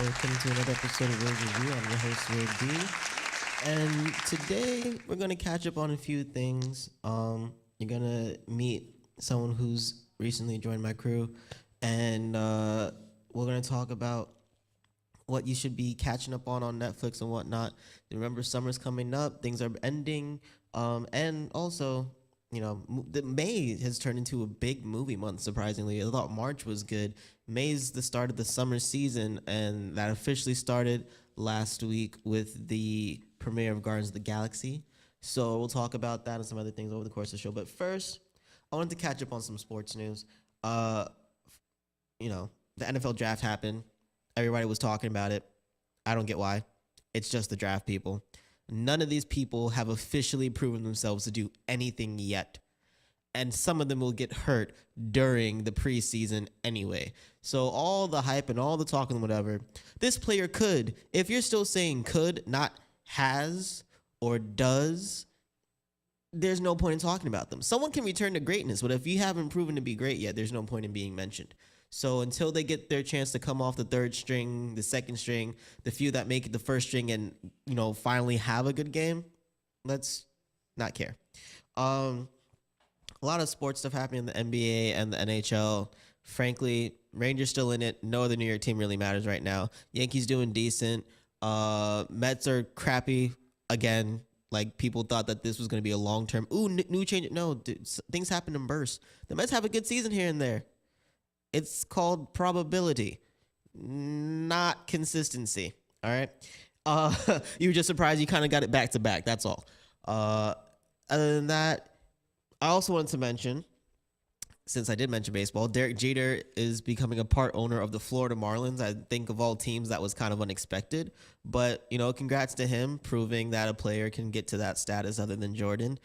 welcome to another episode of Rose Review. I'm your host, Will D. And today we're going to catch up on a few things. You're going to meet someone who's recently joined my crew, and we're going to talk about what you should be catching up on Netflix and whatnot. Remember, summer's coming up, things are ending, and also, you know, the May has turned into a big movie month, surprisingly. I thought March was good. May's the start of the summer season, and that officially started last week with the premiere of Guardians of the Galaxy. So we'll talk about that and some other things over the course of the show. But first, I wanted to catch up on some sports news. The NFL draft happened. Everybody was talking about it. I don't get why. It's just the draft people. None of these people have officially proven themselves to do anything yet. And some of them will get hurt during the preseason anyway. So all the hype and all the talking and whatever, this player could, if you're still saying could, not has or does, there's no point in talking about them. Someone can return to greatness, but if you haven't proven to be great yet, there's no point in being mentioned. So until they get their chance to come off the third string, the second string, the few that make it the first string and, finally have a good game, let's not care. A lot of sports stuff happening in the NBA and the NHL. Frankly, Rangers still in it. No other New York team really matters right now. Yankees doing decent. Mets are crappy again. Like, people thought that this was going to be a long-term, new change. No, dude, things happen in bursts. The Mets have a good season here and there. It's called probability, not consistency. All right. You were just surprised you kind of got it back to back. That's all. Other than that, I also wanted to mention, since I did mention baseball, Derek Jeter is becoming a part owner of the Florida Marlins. I think of all teams, that was kind of unexpected. But, congrats to him, proving that a player can get to that status other than Jordan.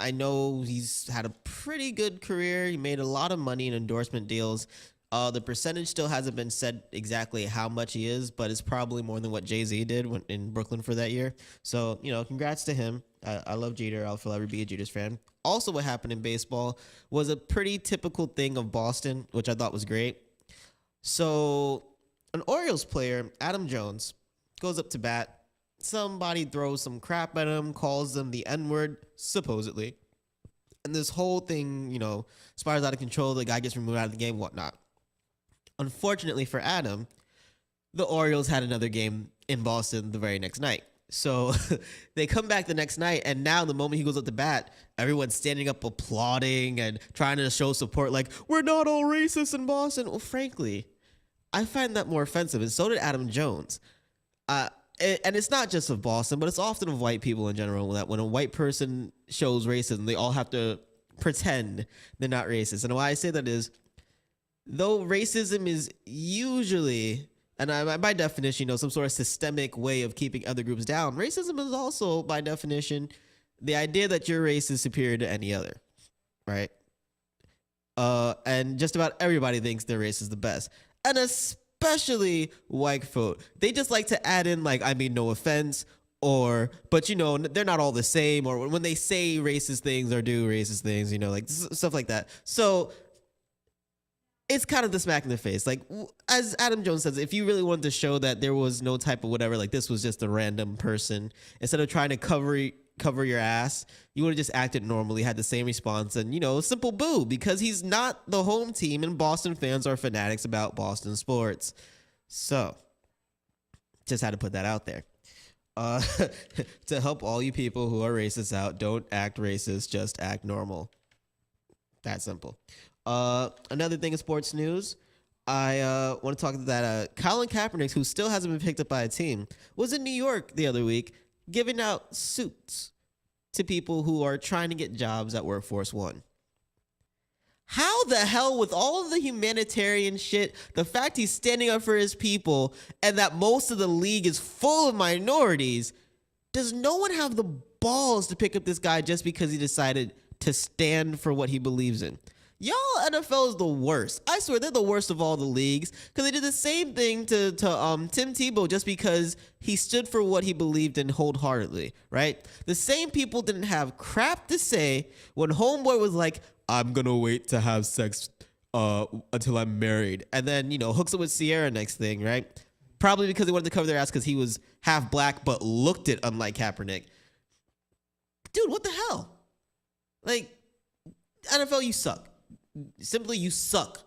I know he's had a pretty good career. He made a lot of money in endorsement deals. The percentage still hasn't been said exactly how much he is, but it's probably more than what Jay-Z did in Brooklyn for that year. So, congrats to him. I love Jeter. I'll forever be a Jeter's fan. Also, what happened in baseball was a pretty typical thing of Boston, which I thought was great. So, an Orioles player, Adam Jones, goes up to bat. Somebody throws some crap at him, calls them the N-word, supposedly. And this whole thing, spirals out of control. The guy gets removed out of the game, whatnot. Unfortunately for Adam, the Orioles had another game in Boston the very next night. So they come back the next night, and now the moment he goes up to bat, everyone's standing up applauding and trying to show support, like, we're not all racist in Boston. Well, frankly, I find that more offensive, and so did Adam Jones. And it's not just of Boston, but it's often of white people in general, that when a white person shows racism, they all have to pretend they're not racist. And why I say that is, though racism is usually, and by definition, some sort of systemic way of keeping other groups down, racism is also, by definition, the idea that your race is superior to any other, right? And just about everybody thinks their race is the best. And especially white folk. They just like to add in, no offense, but they're not all the same, or when they say racist things or do racist things, stuff like that. So it's kind of the smack in the face. Like, as Adam Jones says, if you really wanted to show that there was no type of whatever, like this was just a random person, instead of trying to cover your ass, you would have just acted normally, had the same response, and, simple boo, because he's not the home team, and Boston fans are fanatics about Boston sports. So, just had to put that out there. To help all you people who are racist out, don't act racist, just act normal. That simple. Another thing in sports news, I want to talk about that Colin Kaepernick, who still hasn't been picked up by a team, was in New York the other week giving out suits to people who are trying to get jobs at Workforce One. How the hell, with all of the humanitarian shit, the fact he's standing up for his people, and that most of the league is full of minorities, does no one have the balls to pick up this guy just because he decided to stand for what he believes in? Y'all, NFL is the worst. I swear, they're the worst of all the leagues, because they did the same thing to Tim Tebow just because he stood for what he believed in wholeheartedly, right? The same people didn't have crap to say when Homeboy was like, I'm going to wait to have sex until I'm married. And then, hooks up with Sierra next thing, right? Probably because they wanted to cover their ass because he was half black but looked it unlike Kaepernick. Dude, what the hell? Like, NFL, you suck. Simply, you suck.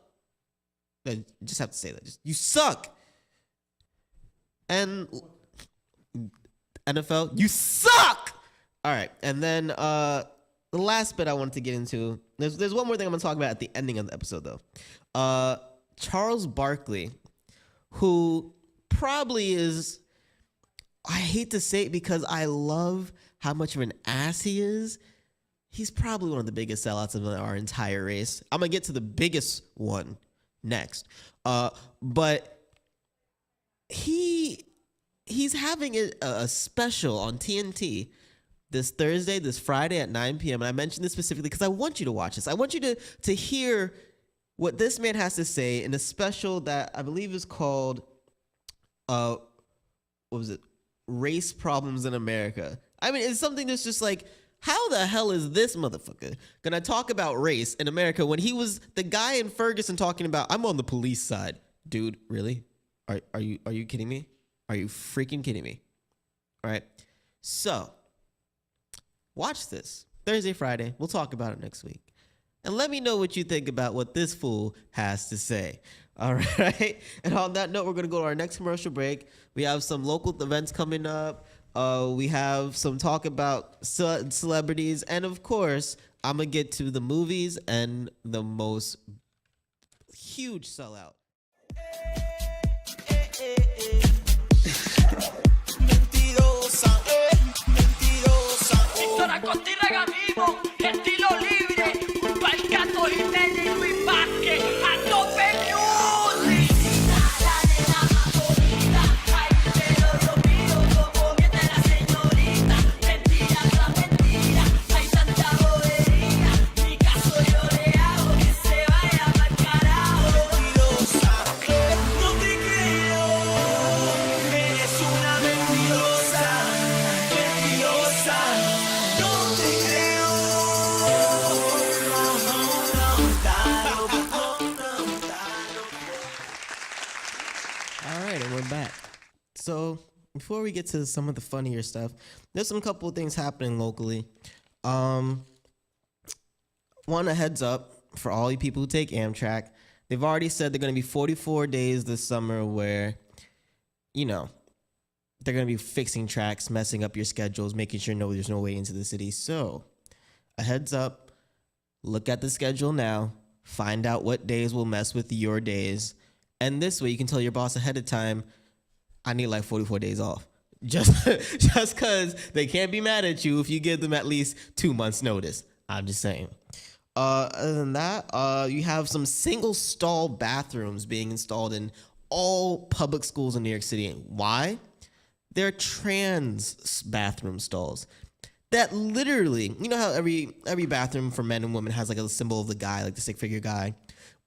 I just have to say that. You suck. And NFL, you suck. All right. And then the last bit I wanted to get into, there's one more thing I'm going to talk about at the ending of the episode, though. Charles Barkley, who probably is, I hate to say it because I love how much of an ass he is. He's probably one of the biggest sellouts of our entire race. I'm going to get to the biggest one next. But he's having a special on TNT this Thursday, this Friday at 9 p.m. And I mentioned this specifically because I want you to watch this. I want you to hear what this man has to say in a special that I believe is called, what was it? Race Problems in America. I mean, it's something that's just like, how the hell is this motherfucker gonna talk about race in America when he was the guy in Ferguson talking about, I'm on the police side? Dude, really? Are you kidding me? Are you freaking kidding me? All right. So, watch this. Thursday, Friday. We'll talk about it next week. And let me know what you think about what this fool has to say. All right. And on that note, we're going to go to our next commercial break. We have some local events coming up. We have some talk about celebrities. And of course, I'm going to get to the movies and the most huge sellout. Estilo libre, Palcato Jiménez y Luis Vázquez, a tope music. La nena más bonita, ay, pero lo mío como miente la señorita. Mentira tras mentira, hay tanta bobería. Mi caso yo le hago que se vaya pa'l carajo. Mentirosa, no te creo, eres una mentirosa, mentirosa. No te creo. All right, and we're back. So before we get to some of the funnier stuff, there's some couple of things happening locally. One, a heads up for all you people who take Amtrak. They've already said they're going to be 44 days this summer where, they're going to be fixing tracks, messing up your schedules, making sure there's no way into the city. So a heads up, look at the schedule now, find out what days will mess with your days. And this way you can tell your boss ahead of time, I need like 44 days off. Just because they can't be mad at you if you give them at least 2 months notice. I'm just saying. Other than that, you have some single stall bathrooms being installed in all public schools in New York City. Why? They're trans bathroom stalls. That literally, you know how every bathroom for men and women has like a symbol of the guy, like the stick figure guy,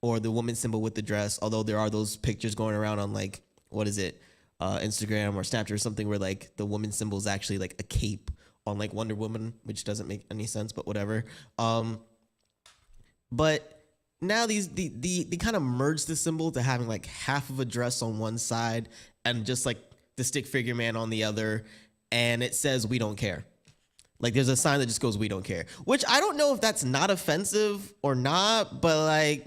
or the woman symbol with the dress, although there are those pictures going around on like, what is it, Instagram or Snapchat or something where like the woman symbol is actually like a cape on like Wonder Woman, which doesn't make any sense, but whatever. But now they kind of merge the symbol to having like half of a dress on one side and just like the stick figure man on the other, and it says, "We don't care." Like there's a sign that just goes, "We don't care," which I don't know if that's not offensive or not, but like,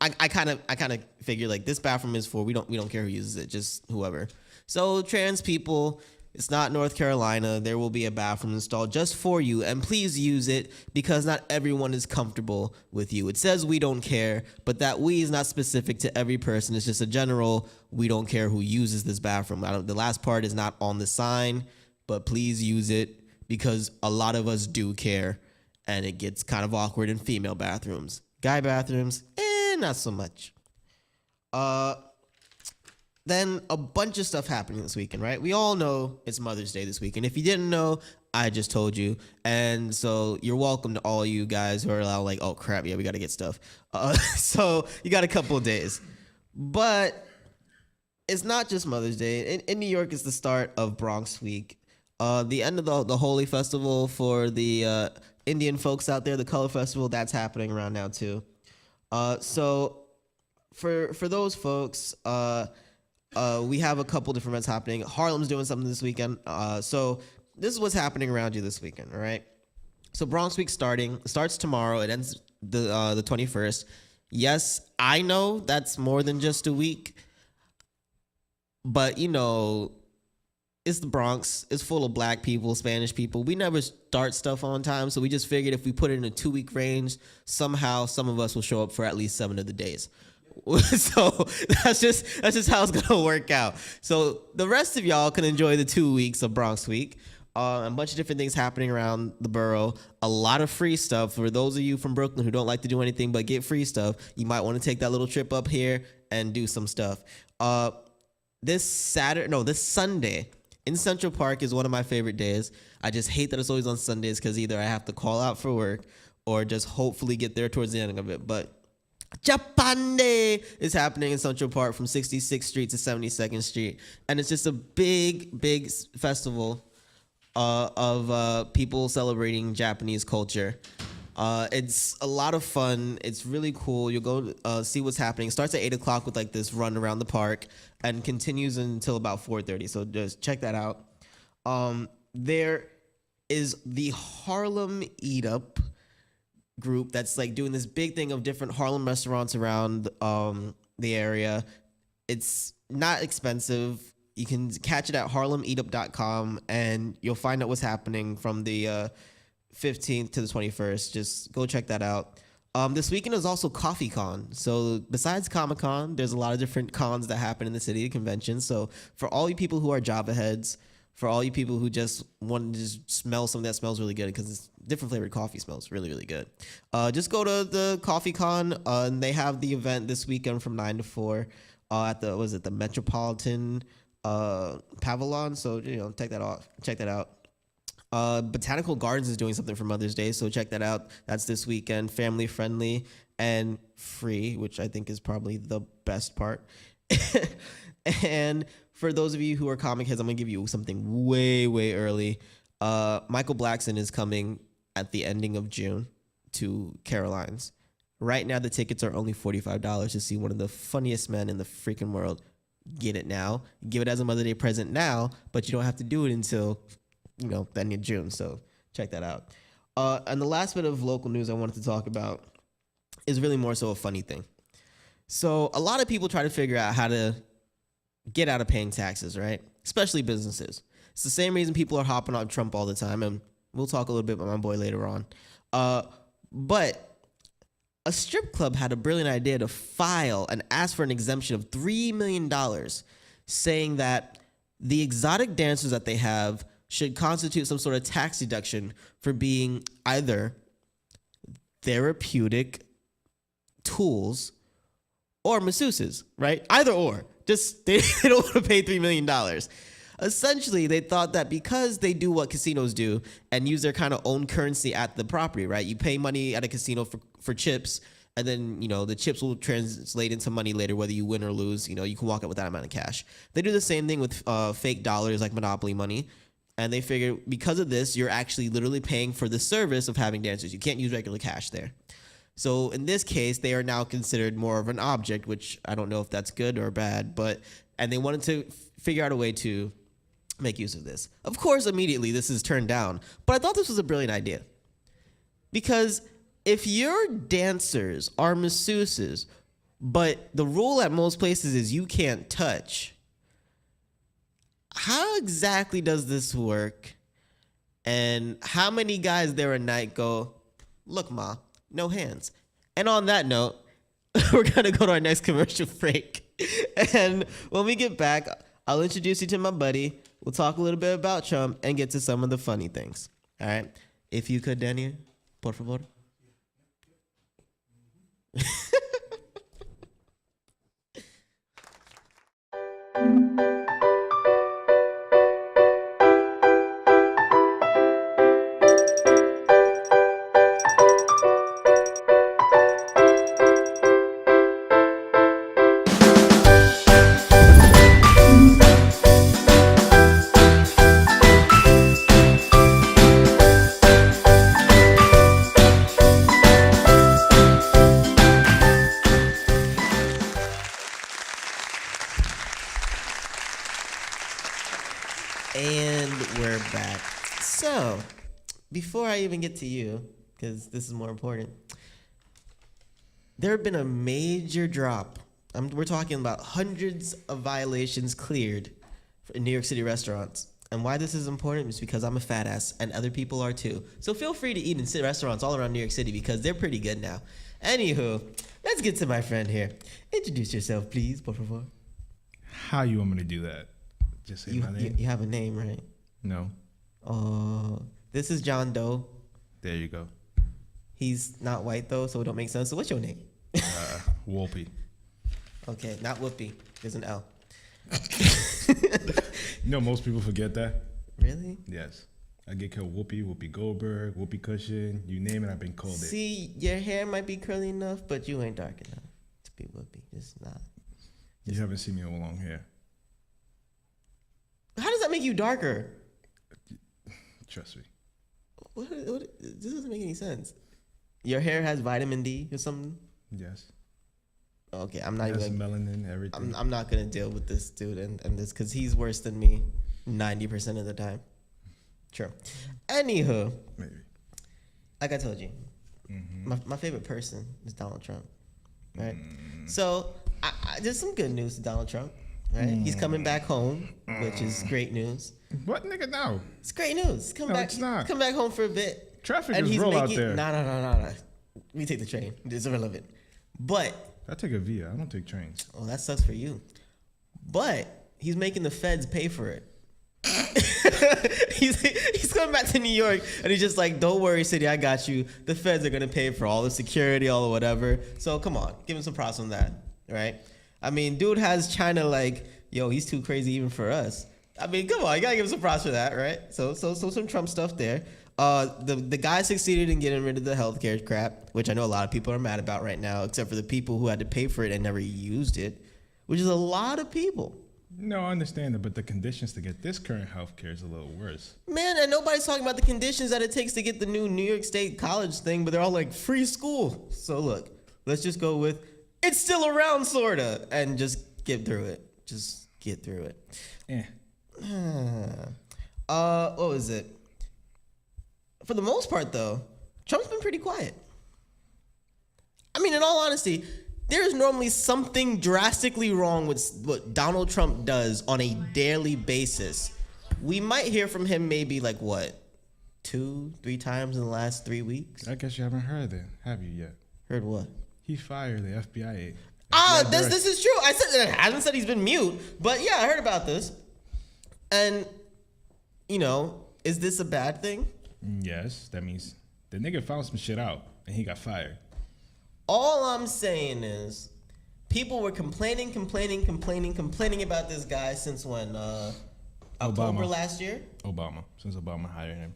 I kind of figure like this bathroom is for we don't care who uses it, just whoever. So trans people, it's not North Carolina. There will be a bathroom installed just for you, and please use it because not everyone is comfortable with you. It says "we don't care," but that "we" is not specific to every person. It's just a general "we don't care who uses this bathroom." The last part is not on the sign, but please use it. Because a lot of us do care, and it gets kind of awkward in female bathrooms. Guy bathrooms, not so much. Then a bunch of stuff happening this weekend, right? We all know it's Mother's Day this weekend. If you didn't know, I just told you. And so you're welcome to all you guys who are like, oh, crap, yeah, we got to get stuff. So you got a couple of days. But it's not just Mother's Day. In New York, it's the start of Bronx Week. The end of the Holi Festival for the Indian folks out there, the Color Festival, that's happening around now too. So for those folks, we have a couple different events happening. Harlem's doing something this weekend. So this is what's happening around you this weekend, all right? So Bronx Week starts tomorrow. It ends the 21st. Yes, I know that's more than just a week, but you know, it's the Bronx. It's full of black people, Spanish people. We never start stuff on time, so we just figured if we put it in a 2-week range, somehow some of us will show up for at least 7 of the days. So that's just how it's gonna work out. So the rest of y'all can enjoy the 2 weeks of Bronx Week. A bunch of different things happening around the borough. A lot of free stuff for those of you from Brooklyn who don't like to do anything but get free stuff. You might want to take that little trip up here and do some stuff. This Sunday in Central Park is one of my favorite days. I just hate that it's always on Sundays because either I have to call out for work or just hopefully get there towards the end of it. But Japan Day is happening in Central Park from 66th Street to 72nd Street. And it's just a big festival of people celebrating Japanese culture. It's a lot of fun. It's really cool. You'll go see what's happening. It starts at 8 o'clock with like this run around the park and continues until about 4:30. So just check that out. There is the Harlem Eat Up group that's like doing this big thing of different Harlem restaurants around the area. It's not expensive. You can catch it at harlemeatup.com and you'll find out what's happening from the 15th to the 21st. Just go check that out. This weekend is also Coffee Con. So besides Comic Con, there's a lot of different cons that happen in the city, conventions. So for all you people who are Java heads, for all you people who just want to just smell something that smells really good, because it's different flavored coffee smells really, really good. Just go to the Coffee Con, and they have the event this weekend from 9 to 4 at the Metropolitan Pavilion. So check that out. Botanical Gardens is doing something for Mother's Day, so check that out. That's this weekend, family friendly and free, which I think is probably the best part. And for those of you who are comic heads, I'm gonna give you something way early. Michael Blackson is coming at the ending of June to Caroline's. Right now, the tickets are only $45 to see one of the funniest men in the freaking world. Get it now. Give it as a Mother's Day present now, but you don't have to do it until the end of June. So check that out. And the last bit of local news I wanted to talk about is really more so a funny thing. So a lot of people try to figure out how to get out of paying taxes, right? Especially businesses. It's the same reason people are hopping on Trump all the time, and we'll talk a little bit about my boy later on. But a strip club had a brilliant idea to file and ask for an exemption of $3 million, saying that the exotic dancers that they have should constitute some sort of tax deduction for being either therapeutic tools or masseuses, right? Either or. Just they don't want to pay $3 million. Essentially, they thought that because they do what casinos do and use their kind of own currency at the property, right? You pay money at a casino for chips, and then, the chips will translate into money later, whether you win or lose. You can walk out with that amount of cash. They do the same thing with fake dollars like Monopoly money. And they figure because of this, you're actually literally paying for the service of having dancers. You can't use regular cash there. So in this case, they are now considered more of an object, which I don't know if that's good or bad, and they wanted to figure out a way to make use of this. Of course, immediately this is turned down, but I thought this was a brilliant idea. Because if your dancers are masseuses, but the rule at most places is you can't touch, how exactly does this work? And how many guys there a night go, look, ma, no hands? And on that note, we're going to go to our next commercial break. And when we get back, I'll introduce you to my buddy. We'll talk a little bit about Trump and get to some of the funny things. All right? If you could, Daniel, por favor. before I even get to you, because this is more important, there have been a major drop. We're talking about hundreds of violations cleared in New York City restaurants. And why this is important is because I'm a fat ass and other people are too. So feel free to eat in restaurants all around New York City because they're pretty good now. Anywho, let's get to my friend here. Introduce yourself, please, por favor. How you want me to do that? Just say my name? You have a name, right? No. This is John Doe. There you go. He's not white though, so it don't make sense. So what's your name? Whoopi. Okay, not Whoopi. There's an L. You know, most people forget that. Really? Yes. I get called Whoopi, Whoopi Goldberg, Whoopi Cushion. You name it, I've been called it. See, your hair might be curly enough, but you ain't dark enough to be Whoopi. Just not. You haven't seen me with long hair. How does that make you darker? Trust me. What, this doesn't make any sense. Your hair has vitamin D or something? Yes. Okay, I'm not It has even. melanin, everything. I'm not gonna deal with this dude and this because he's worse than me 90% of the time. True. Anywho, Maybe. like I told you, my favorite person is Donald Trump. Right. So there's some good news to Donald Trump. Right. He's coming back home, which is great news. What, nigga, no? It's great news. No, it's not. Come back home for a bit. Traffic and is he's real out making, there. No. We take the train. It's irrelevant. But I take a Via. I don't take trains. oh, that sucks for you. But he's making the feds pay for it. he's coming back to New York and he's just like, don't worry, city, I got you. The feds are gonna pay for all the security, all the whatever. So come on, give him some props on that, right? I mean, dude has China like, yo, he's too crazy even for us. I mean, come on, you gotta give him some props for that, right? So some Trump stuff there. The guy succeeded in getting rid of the healthcare crap, which I know a lot of people are mad about right now, except for the people who had to pay for it and never used it, which is a lot of people. No, I understand that, but the conditions to get this current health care is a little worse. Man, and nobody's talking about the conditions that it takes to get the new New York State college thing, but they're all like free school. So look, let's just go with it's still around, sorta, and just get through it. Just get through it. What was it? For the most part, though, Trump's been pretty quiet. I mean, in all honesty, there is normally something drastically wrong with what Donald Trump does on a daily basis. We might hear from him maybe like what, 2-3 times in the last 3 weeks. I guess you haven't heard it, have you yet? Heard what? He fired the FBI. This is true. I haven't said he's been mute, but yeah, I heard about this. And is this a bad thing? Yes, that means the nigga found some shit out and he got fired. All I'm saying is people were complaining about this guy since when? October last year? Since Obama hired him.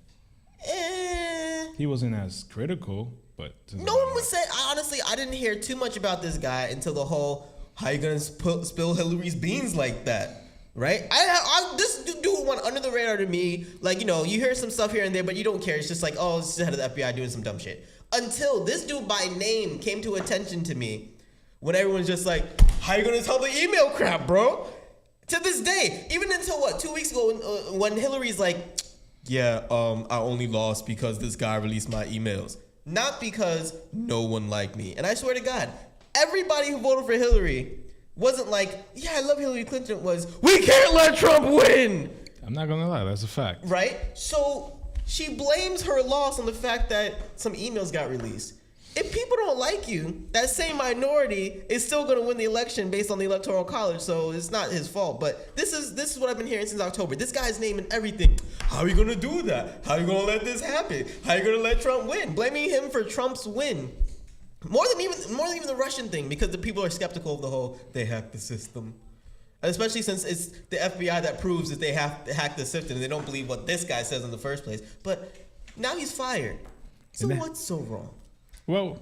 Eh. He wasn't as critical, but... No one was saying, honestly, I didn't hear too much about this guy until the whole, how you gonna spill Hillary's beans like that? Right? This dude went under the radar to me. Like, you hear some stuff here and there, but you don't care. It's just like, oh, it's the head of the FBI doing some dumb shit. Until this dude by name came to attention to me when everyone's just like, how you gonna tell the email crap, bro? To this day, even until 2 weeks ago when Hillary's like, yeah, I only lost because this guy released my emails. Not because no one liked me. And I swear to God, everybody who voted for Hillary wasn't like, yeah, I love Hillary Clinton. Was, we can't let Trump win. I'm not gonna lie, that's a fact. Right? So she blames her loss on the fact that some emails got released. If people don't like you, that same minority is still going to win the election based on the Electoral College, so it's not his fault. But this is what I've been hearing since October. This guy's naming everything. How are you going to do that? How are you going to let this happen? How are you going to let Trump win? Blaming him for Trump's win. More than even the Russian thing, because the people are skeptical of the whole, they hacked the system. Especially since it's the FBI that proves that they have to hack the system and they don't believe what this guy says in the first place. But now he's fired. So what's so wrong? Well,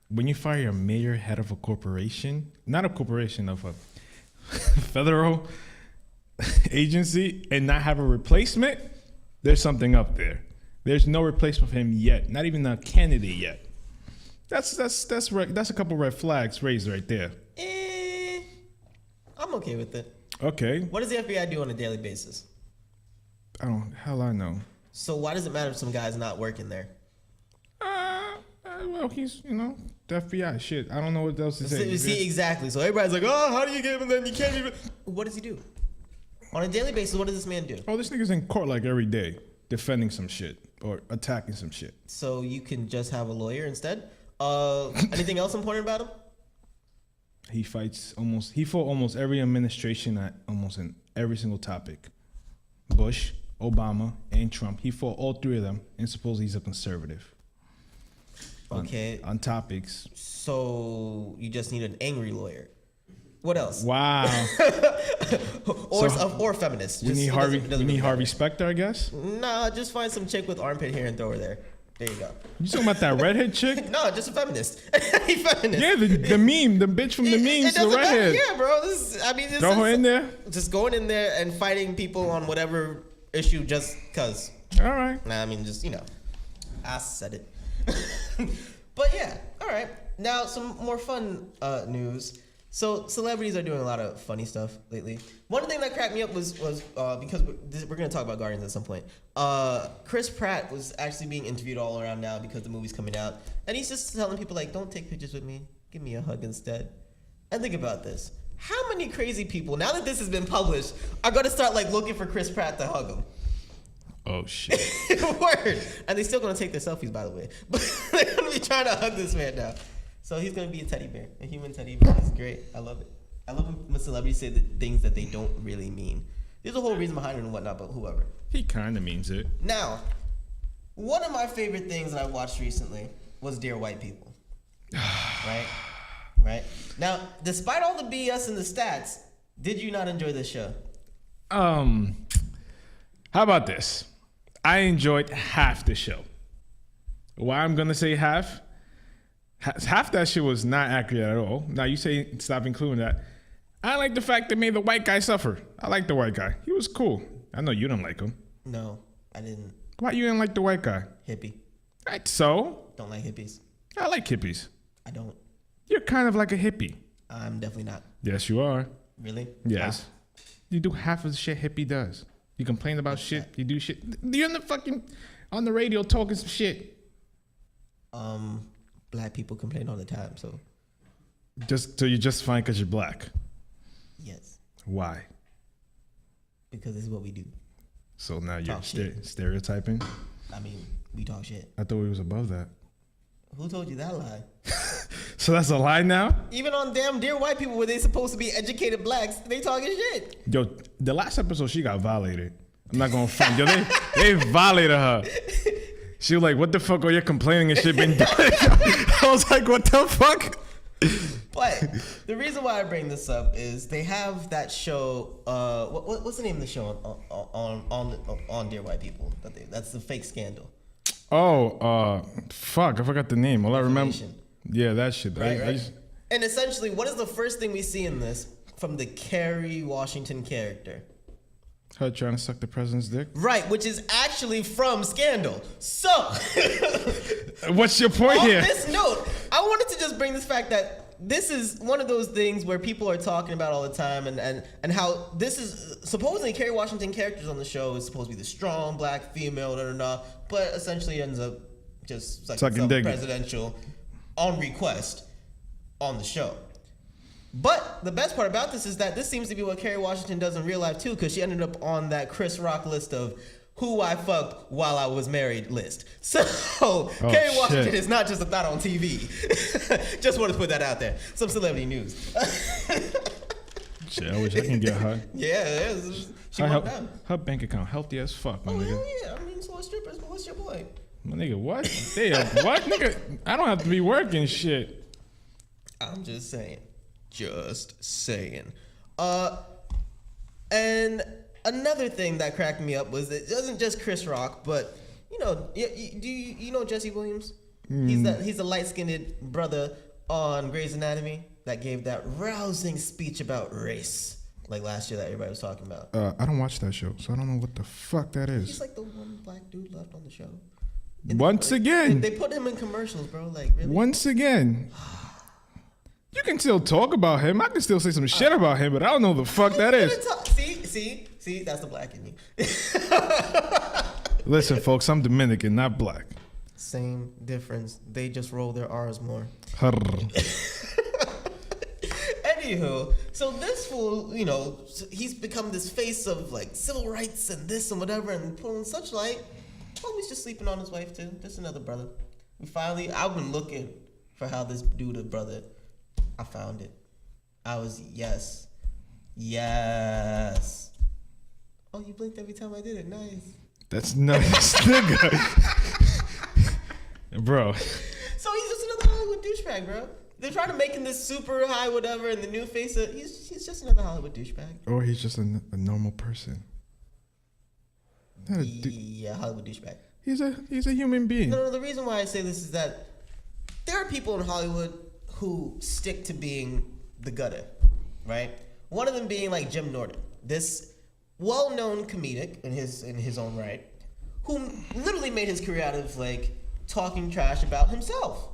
when you fire a major head of a corporation, not a corporation, of a federal agency, and not have a replacement, there's something up there. There's no replacement for him yet, not even a candidate yet. That's a couple red flags raised right there. I'm okay with it. Okay. What does the FBI do on a daily basis? Hell I know. So why does it matter if some guy's not working there? Well, he's, the FBI. Shit, I don't know what else to say. See, exactly. So everybody's like, oh, how do you get him and then you can't even... What does he do? On a daily basis, what does this man do? Oh, this nigga's in court like every day, defending some shit or attacking some shit. So you can just have a lawyer instead? Anything else important about him? He fought almost every administration at almost in every single topic. Bush, Obama, and Trump. He fought all three of them, and supposedly he's a conservative. Okay. On topics. So you just need an angry lawyer. What else? Wow. or feminist. We need Harvey Specter, I guess? Nah, just find some chick with armpit hair and throw her there. There you go. You talking about that redhead chick? No, just a feminist. Any feminist. Yeah, the meme, the bitch from the memes, the redhead. Yeah, bro. Throw her in there? Just going in there and fighting people on whatever issue just cause. All right. Nah, I mean, just, I said it. But yeah, all right. Now, some more fun news. So celebrities are doing a lot of funny stuff lately. One thing that cracked me up was because we're going to talk about Guardians at some point. Chris Pratt was actually being interviewed all around now because the movie's coming out. And he's just telling people, like, don't take pictures with me. Give me a hug instead. And think about this. How many crazy people, now that this has been published, are going to start, like, looking for Chris Pratt to hug them? Oh, shit. Word. And they're still going to take their selfies, by the way. But they're going to be trying to hug this man now. So he's going to be a teddy bear, a human teddy bear. It's great. I love it. I love when celebrities say the things that they don't really mean. There's a whole reason behind it and whatnot, but whoever. He kind of means it. Now, one of my favorite things that I watched recently was Dear White People. Right? Now, despite all the BS and the stats, did you not enjoy this show? How about this? I enjoyed half the show. Why I'm going to say half? Half that shit was not accurate at all. Now you say stop including that. I like the fact they made the white guy suffer. I like the white guy. He was cool. I know you don't like him. No, I didn't. Why you didn't like the white guy? Hippie. Right, so? Don't like hippies. I like hippies. I don't. You're kind of like a hippie. I'm definitely not. Yes, you are. Really? Yes. You do half of the shit hippie does. You complain about shit. You do shit. You're on the radio talking some shit. Black people complain all the time, so. You're just fine because you're black. Yes. Why? Because this is what we do. So now you're stereotyping? I mean, we talk shit. I thought we was above that. Who told you that lie? So that's a lie now? Even on damn Dear White People, where they supposed to be educated blacks, they talking shit. Yo, the last episode, she got violated. I'm not going to front. Yo, they violated her. She was like, what the fuck are you complaining and shit been done? I was like, what the fuck? But the reason why I bring this up is they have that show. What's the name of the show on Dear White People? That's the fake scandal. Oh, fuck! I forgot the name. All I remember. Yeah, that shit. Right. And essentially, what is the first thing we see in this from the Kerry Washington character? Her trying to suck the president's dick? Right, which is actually from Scandal. So, what's your point here? On this note, I wanted to just bring this fact that this is one of those things where people are talking about all the time and how this is supposedly Kerry Washington characters on the show is supposed to be the strong black female, but essentially ends up just like some presidential on request on the show. But the best part about this is that this seems to be what Kerry Washington does in real life too, because she ended up on that Chris Rock list of who I fucked while I was married list. So Kerry Washington is not just a thought on TV. Just want to put that out there. Some celebrity news. Shit, I wish I can get her. Yeah, it is. She went down. Her bank account healthy as fuck, my nigga. Hell yeah. I mean, so are strippers, but what's your point? My nigga, what? What, nigga? I don't have to be working shit. I'm just saying. And another thing that cracked me up was it wasn't just Chris Rock, but do you know Jesse Williams? He's a light-skinned brother on Grey's Anatomy that gave that rousing speech about race like last year that everybody was talking about. I don't watch that show, so I don't know what the fuck that is. He's like the one black dude left on the show. Once again, they put him in commercials, bro. Like really? Once again. You can still talk about him. I can still say some shit about him, but I don't know the fuck that is. See, that's the black in me. Listen, folks, I'm Dominican, not black. Same difference. They just roll their R's more. Anywho, so this fool, you know, he's become this face of like civil rights and this and whatever and pulling such light. Homie's just sleeping on his wife too. Just another brother. I've been looking for how this dude a brother. I found it. I was yes. Oh, you blinked every time I did it. Nice. That's nice, nigga. Bro. So he's just another Hollywood douchebag, bro. They're trying to make him this super high whatever and the new face of he's just another Hollywood douchebag. Or he's just a normal person. Yeah, Hollywood douchebag. He's a human being. No, the reason why I say this is that there are people in Hollywood who stick to being the gutter, right? One of them being like Jim Norton, this well-known comedic in his own right, who literally made his career out of like talking trash about himself.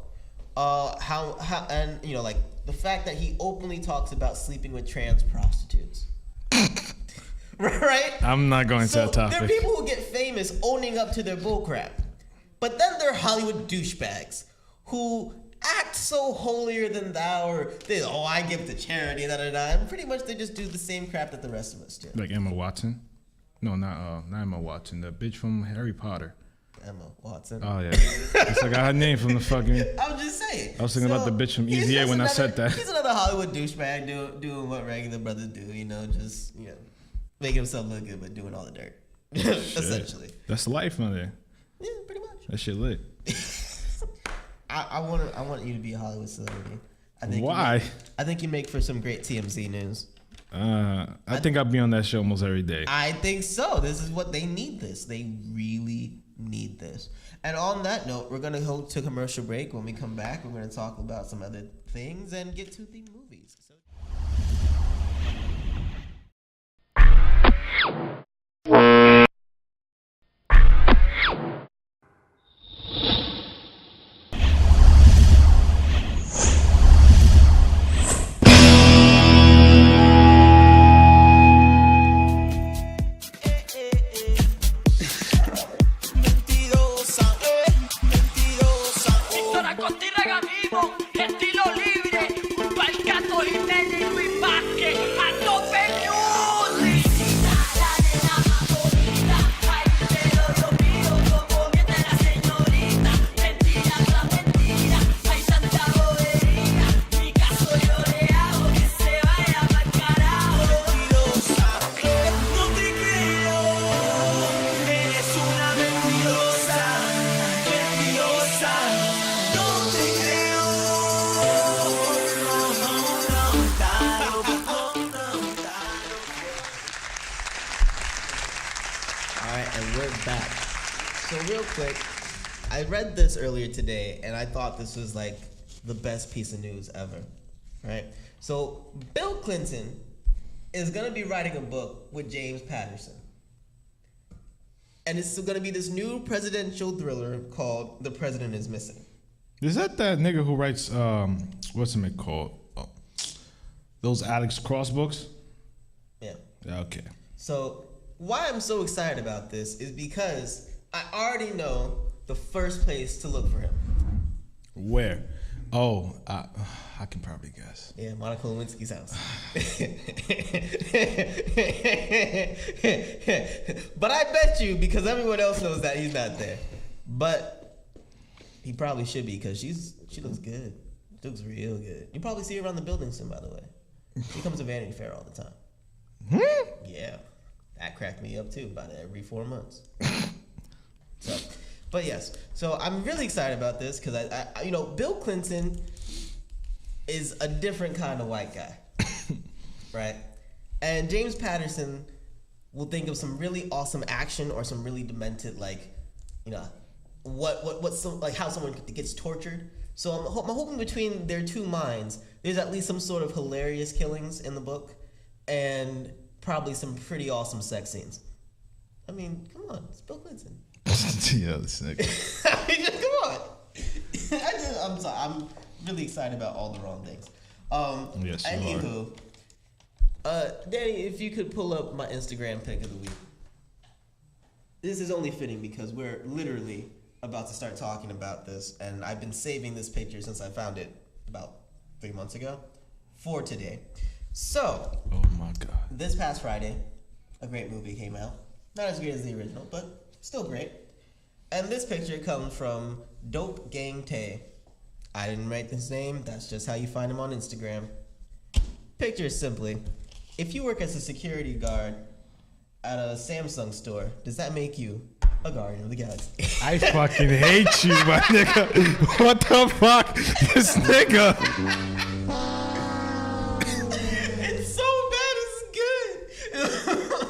How and you know like the fact that he openly talks about sleeping with trans prostitutes. Right? I'm not going to that topic. There are people who get famous owning up to their bullcrap. But then there are Hollywood douchebags who act so holier than thou, or I give to charity, and pretty much they just do the same crap that the rest of us do. Like Emma Watson? No, not Emma Watson. The bitch from Harry Potter. Emma Watson. Oh yeah, it's like I got her name from the fucking. I'm just saying. I was thinking about the bitch from Easy A when I said that. He's another Hollywood douchebag doing what regular brothers do, just making himself look good, but doing all the dirt, essentially. That's life, man. There. Yeah, pretty much. That shit lit. I want you to be a Hollywood celebrity. Why? I think you make for some great TMZ news. I think I'll be on that show almost every day. I think so. This is what they need. They really need this. And on that note, we're gonna go to commercial break. When we come back, we're gonna talk about some other things and get to the movies. So estilo libre, Balcato Jiménez y Luis Vázquez, a tope music. La nena más bonita, ay, pero yo pido como miente la señorita. Mentira tras mentira, hay tanta bobería. Mi caso yo le hago que se vaya pa'l carajo. Mentirosa, no te creo, eres una mentirosa, mentirosa. And we're back. So real quick, I read this earlier today and I thought this was like the best piece of news ever, right? So Bill Clinton is gonna be writing a book with James Patterson. And it's gonna be this new presidential thriller called The President is Missing. Is that nigga who writes, what's it called? Oh, those Alex Cross books? Yeah. Okay. So why I'm so excited about this is because I already know the first place to look for him. Where? Oh, I can probably guess. Yeah, Monica Lewinsky's house. But I bet you, because everyone else knows that he's not there. But he probably should be, because she looks good. She looks real good. You probably see her around the building soon, by the way. She comes to Vanity Fair all the time. Yeah. That cracked me up too, about every 4 months. So, but yes, so I'm really excited about this because I Bill Clinton is a different kind of white guy, right? And James Patterson will think of some really awesome action or some really demented, like, how someone gets tortured. So I'm hoping between their two minds, there's at least some sort of hilarious killings in the book, and probably some pretty awesome sex scenes. I mean, come on, it's Bill Clinton. Yeah, this nigga. I mean, just come on. I'm sorry, I'm really excited about all the wrong things. Yes, you are. Danny, if you could pull up my Instagram pic of the week. this is only fitting because we're literally about to start talking about this, and I've been saving this picture since I found it about 3 months ago for today. So, Oh my God. this past Friday, a great movie came out. Not as great as the original, but still great. And this picture comes from Dope Gang Tay. I didn't write this name. That's just how you find him on Instagram. Picture is simply, if you work as a security guard at a Samsung store, does that make you a Guardian of the Galaxy? I fucking hate you, my nigga. What the fuck? This nigga. It's so bad, it's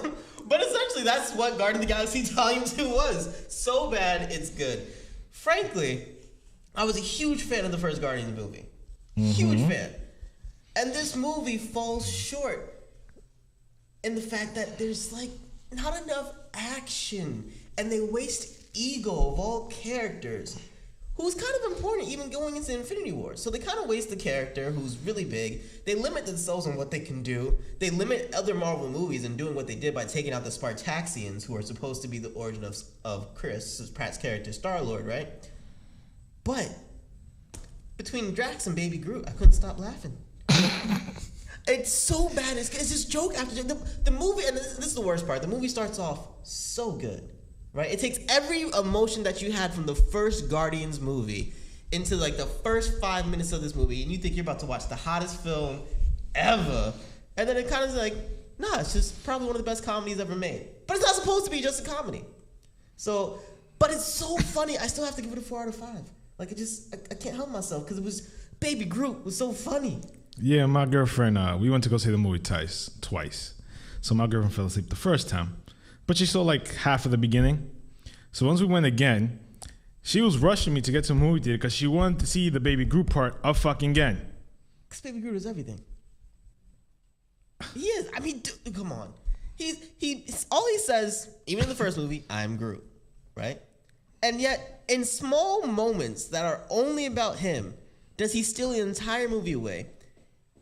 good. But essentially, that's what Guardian of the Galaxy Volume 2 was. So bad, it's good. Frankly, I was a huge fan of the first Guardians movie. Huge fan. And this movie falls short in the fact that there's like not enough action, and they waste ego of all characters, who's kind of important even going into Infinity War. So they kind of waste the character who's really big. They limit themselves on what they can do. They limit other Marvel movies in doing what they did by taking out the Spartaxians, who are supposed to be the origin of Chris Pratt's character, Star-Lord, right? But between Drax and Baby Groot, I couldn't stop laughing. It's so bad. It's just joke after joke. The movie, and this is the worst part, the movie starts off so good, right? It takes every emotion that you had from the first Guardians movie into like the first 5 minutes of this movie, and you think you're about to watch the hottest film ever, and then it kind of is like, nah, it's just probably one of the best comedies ever made. But it's not supposed to be just a comedy. So, but it's so funny. I still have to give it a 4 out of 5. Like, I can't help myself because it was, Baby Groot was so funny. Yeah, my girlfriend, we went to go see the movie twice. So my girlfriend fell asleep the first time. But she saw like half of the beginning. So once we went again, she was rushing me to get to the movie theater because she wanted to see the Baby Groot part of fucking again. Because Baby Groot is everything. He is. I mean, dude, come on. All he says, even in the first movie, I'm Groot, right? And yet, in small moments that are only about him, does he steal the entire movie away?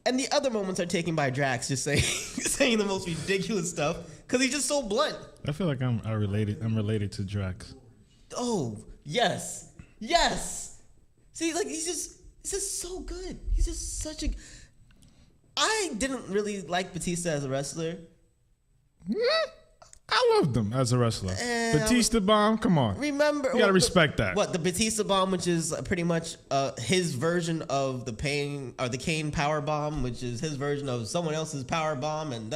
And the other moments are taken by Drax just saying the most ridiculous stuff because he's just so blunt. I feel like I'm related to Drax. Oh, yes. Yes. See, like, he's just so good. He's just such a... I didn't really like Batista as a wrestler. I loved him as a wrestler. Batista bomb, come on. Remember, you gotta respect that. What, the Batista bomb, which is pretty much his version of the Kane power bomb, which is his version of someone else's power bomb, and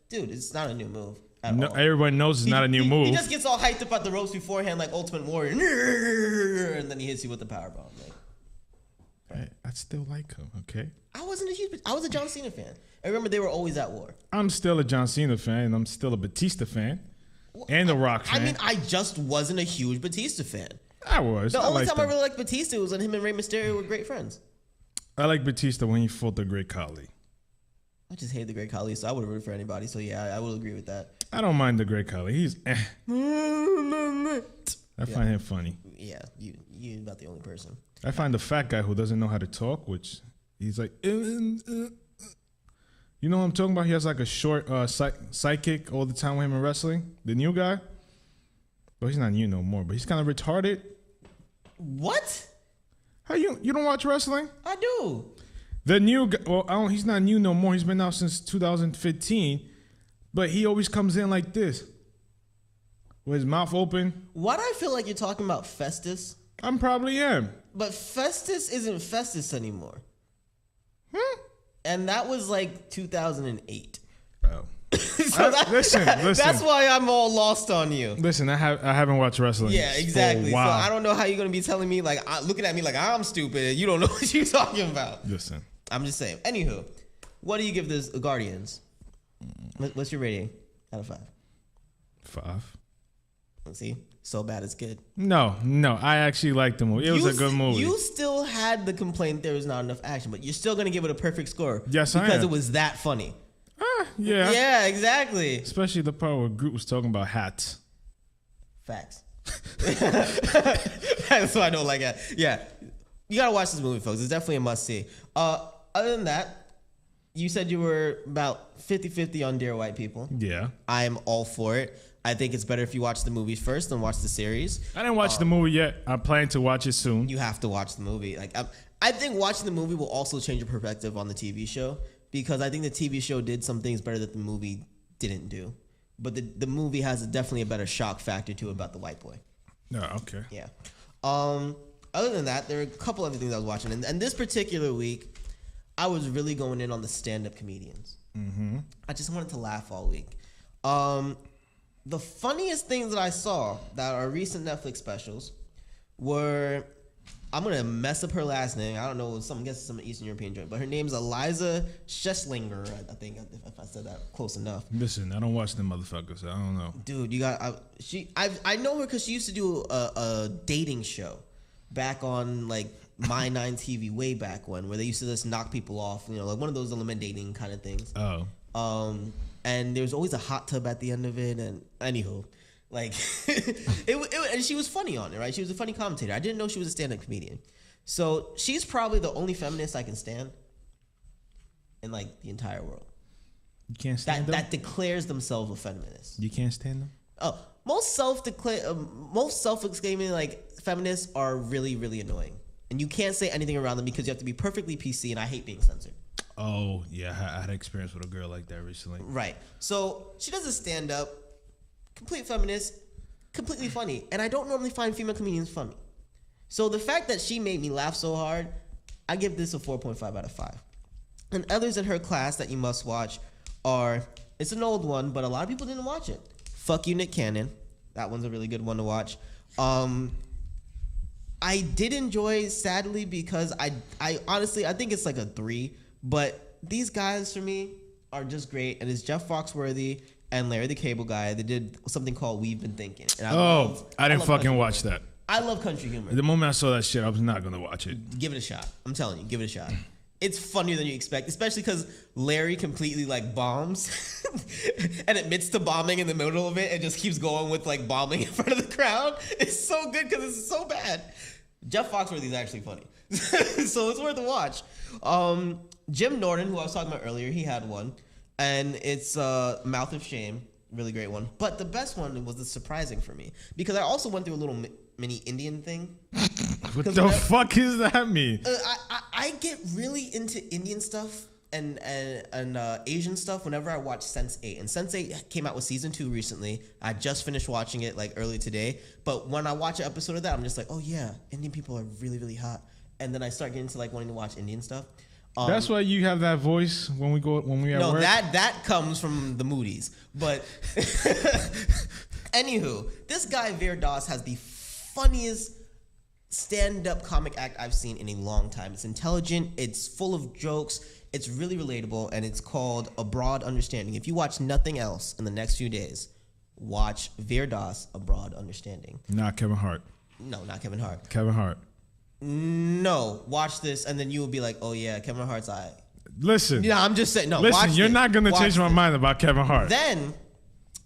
dude, it's not a new move at all. Everyone knows it's not a new move. He just gets all hyped up at the ropes beforehand, like Ultimate Warrior, and then he hits you with the power bomb. Like, I still like him. Okay. I was a John Cena fan. I remember they were always at war. I'm still a John Cena fan, and I'm still a Batista fan, and a Rock fan. I mean, I just wasn't a huge Batista fan. I was. The only time I really liked Batista was when him and Rey Mysterio were great friends. I like Batista when he fought the Great Khali. I just hate the Great Khali, so I would root for anybody. So yeah, I will agree with that. I don't mind the Great Khali. He's I find him funny. Yeah, you're about the only person. I find the fat guy who doesn't know how to talk, which he's like, you know what I'm talking about? He has like a short sidekick all the time with him in wrestling. The new guy. Well, he's not new no more, but he's kind of retarded. What? How you don't watch wrestling? I do. The new guy, well, he's not new no more. He's been out since 2015, but he always comes in like this, with his mouth open. Why do I feel like you're talking about Festus? I probably am. But Festus isn't Festus anymore. And that was like 2008. Oh. So listen. That's why I'm all lost on you. Listen, I haven't watched wrestling. Yeah, exactly. For a So while. I don't know how you're gonna be telling me like looking at me like I'm stupid. You don't know what you're talking about. Listen, I'm just saying. Anywho, what do you give this Guardians? What's your rating out of 5? 5. Let's see. So bad it's good. No, I actually liked the movie. It was a good movie. You still had the complaint there was not enough action, but you're still gonna give it a perfect score. Yes, I am. Because it was that funny. Yeah. Yeah, exactly. Especially the part where Groot was talking about hats. Facts. That's why I don't like it. Yeah. You gotta watch this movie, folks. It's definitely a must-see. Other than that, you said you were about 50-50 on Dear White People. Yeah. I'm all for it. I think it's better if you watch the movies first than watch the series. I didn't watch the movie yet. I'm planning to watch it soon. You have to watch the movie. Like I think watching the movie will also change your perspective on the TV show, because I think the TV show did some things better that the movie didn't do. But the movie has definitely a better shock factor to it about the white boy. No, okay. Yeah. Other than that, there are a couple other things I was watching, and this particular week, I was really going in on the stand-up comedians. Mm-hmm. I just wanted to laugh all week. The funniest things that I saw that are recent Netflix specials were, I'm gonna mess up her last name. I don't know, I guess some Eastern European joint, but her name's Eliza Schesslinger. I think if I said that close enough. Listen, I don't watch them motherfuckers. So I don't know. Dude, you got I know her because she used to do a dating show back on like My 9 TV way back when, where they used to just knock people off, you know, like one of those eliminating kind of things. Oh. And there's always a hot tub at the end of it, and anywho, like and she was funny on it, right? She was a funny commentator. I didn't know she was a stand-up comedian. So she's probably the only feminist I can stand in like the entire world. You can't stand them? That declares themselves a feminist. You can't stand them? Oh, most self-exclaiming like feminists are really, really annoying, and you can't say anything around them because you have to be perfectly PC, and I hate being censored. Oh, yeah, I had an experience with a girl like that recently. Right. So she does a stand-up, complete feminist, completely funny. And I don't normally find female comedians funny. So the fact that she made me laugh so hard, I give this a 4.5 out of 5. And others in her class that you must watch are, it's an old one, but a lot of people didn't watch it. Fuck You, Nick Cannon. That one's a really good one to watch. I did enjoy Sadly because I honestly, I think it's like a 3. But these guys, for me, are just great. And it's Jeff Foxworthy and Larry the Cable Guy. They did something called We've Been Thinking. And I didn't fucking watch that. I love country humor. The moment I saw that shit, I was not going to watch it. Give it a shot. I'm telling you, give it a shot. It's funnier than you expect, especially because Larry completely like bombs and admits to bombing in the middle of it and just keeps going with like bombing in front of the crowd. It's so good because it's so bad. Jeff Foxworthy is actually funny. So it's worth a watch. Jim Norton, who I was talking about earlier, he had one, and it's Mouth of Shame, really great one. But the best one was the surprising for me, because I also went through a little mini Indian thing. What the fuck does that mean? I get really into Indian stuff and Asian stuff whenever I watch Sense8. And Sense8 came out with season 2 recently. I just finished watching it like early today. But when I watch an episode of that, I'm just like, oh yeah, Indian people are really, really hot. And then I start getting to like wanting to watch Indian stuff. That's why you have that voice when we at no, work? No, that comes from the Moody's. But anywho, this guy Veer Das has the funniest stand-up comic act I've seen in a long time. It's intelligent, it's full of jokes, it's really relatable, and it's called A Broad Understanding. If you watch nothing else in the next few days, watch Veer Das, A Broad Understanding. Not Kevin Hart. No, not Kevin Hart. Kevin Hart. No, watch this, and then you will be like, "Oh yeah, Kevin Hart's alright." Listen, yeah, I'm just saying. No, listen, watch you're this. not gonna change my mind about Kevin Hart. Then,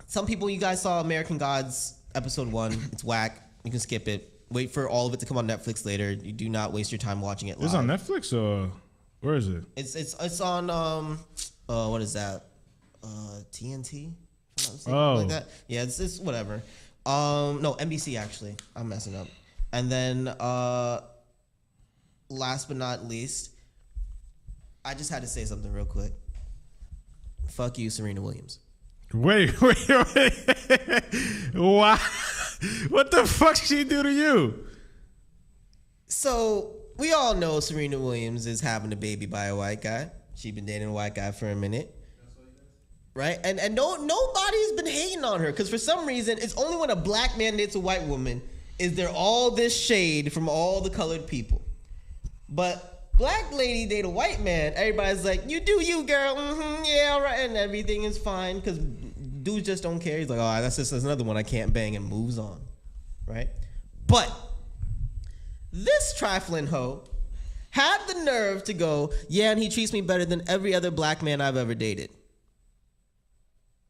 some people, you guys saw American Gods episode 1. It's whack. You can skip it. Wait for all of it to come on Netflix later. You do not waste your time watching it live. It's on Netflix or where is it? It's on what is that? TNT. Oh, like that. Yeah, it's whatever. No, NBC actually. I'm messing up. And then last but not least, I just had to say something real quick. Fuck you, Serena Williams. Wait. Wow. What the fuck she do to you? So, we all know Serena Williams is having a baby by a white guy. She's been dating a white guy for a minute. Right? And nobody's been hating on her, because for some reason, it's only when a black man dates a white woman is there all this shade from all the colored people. But black lady date a white man, everybody's like, you do you, girl. Yeah, all right. And everything is fine, because dudes just don't care. He's like, oh, that's another one I can't bang, and moves on. Right? But this trifling hoe had the nerve to go, yeah, and he treats me better than every other black man I've ever dated.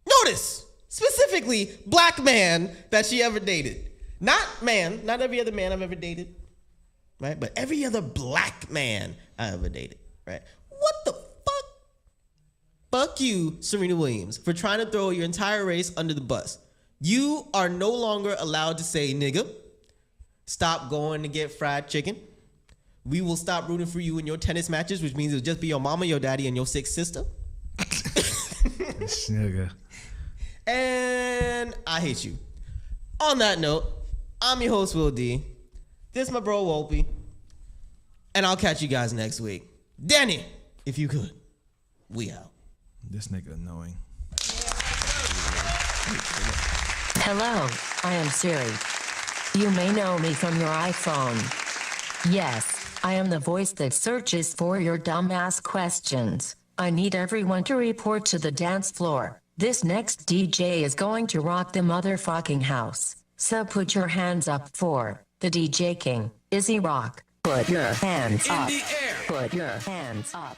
Notice, specifically, black man that she ever dated. Not every other man I've ever dated, right? But every other black man I ever dated, right? What the fuck? Fuck you, Serena Williams, for trying to throw your entire race under the bus. You are no longer allowed to say nigga. Stop going to get fried chicken. We will stop rooting for you in your tennis matches, which means it'll just be your mama, your daddy, and your sick sister. This nigga. And I hate you. On that note, I'm your host, Will D. This is my bro, Wolpie. And I'll catch you guys next week. Danny, if you could, we out. This nigga annoying. Hello, I am Siri. You may know me from your iPhone. Yes, I am the voice that searches for your dumbass questions. I need everyone to report to the dance floor. This next DJ is going to rock the motherfucking house. So put your hands up for the DJ King, Izzy Rock. Put your hands up. Put your hands up.